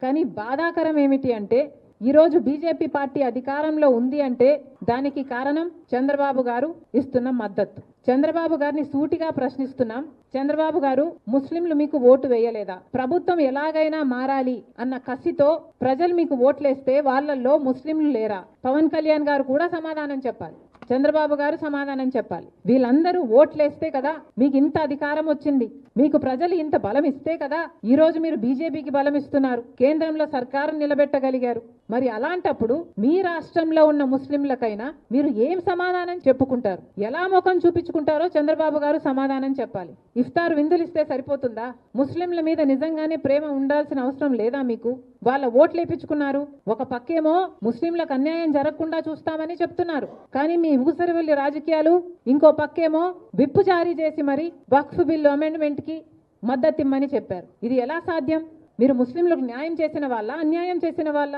కానీ బాధాకరం ఏమిటి అంటే ఈరోజు బీజేపీ పార్టీ అధికారంలో ఉంది అంటే దానికి కారణం చంద్రబాబు గారు ఇస్తున్న మద్దతు. చంద్రబాబు గారిని సూటిగా ప్రశ్నిస్తున్నాం. చంద్రబాబు గారు, ముస్లింలు మీకు ఓటు వేయలేదా? ప్రభుత్వం ఎలాగైనా మారాలి అన్న కసితో ప్రజలు మీకు ఓట్లేస్తే వాళ్ళల్లో ముస్లింలు లేరా? పవన్ కళ్యాణ్ గారు కూడా సమాధానం చెప్పాలి. చంద్రబాబు గారు సమాధానం చెప్పాలి. వీళ్ళందరూ ఓట్లేస్తే కదా మీకు ఇంత అధికారం వచ్చింది. మీకు ప్రజలు ఇంత బలం ఇస్తే కదా ఈ రోజు మీరు బీజేపీకి బలం ఇస్తున్నారు, కేంద్రంలో సర్కారు నిలబెట్టగలిగారు. మరి అలాంటప్పుడు మీ రాష్ట్రంలో ఉన్న ముస్లింలకైనా మీరు ఏం సమాధానం చెప్పుకుంటారు? ఎలా ముఖం చూపించుకుంటారో చంద్రబాబు గారు సమాధానం చెప్పాలి. ఇఫ్తార్ విందులు ఇస్తే సరిపోతుందా? ముస్లింల మీద నిజంగానే ప్రేమ ఉండాల్సిన అవసరం లేదా మీకు? వాళ్ళ ఓట్లు వేపించుకున్నారు. ఒక పక్కేమో ముస్లింలకు అన్యాయం జరగకుండా చూస్తామని చెప్తున్నారు, కానీ మీ ఊసరవెల్లి రాజకీయాలు ఇంకో పక్కేమో విప్పు జారీ చేసి మరి వక్ఫ్ బిల్లు అమెండ్మెంట్ కి మద్దతు ఇమ్మని చెప్పారు. ఇది ఎలా సాధ్యం? మీరు ముస్లింలకు న్యాయం చేసిన వాళ్ళ, అన్యాయం చేసిన వాళ్ళ?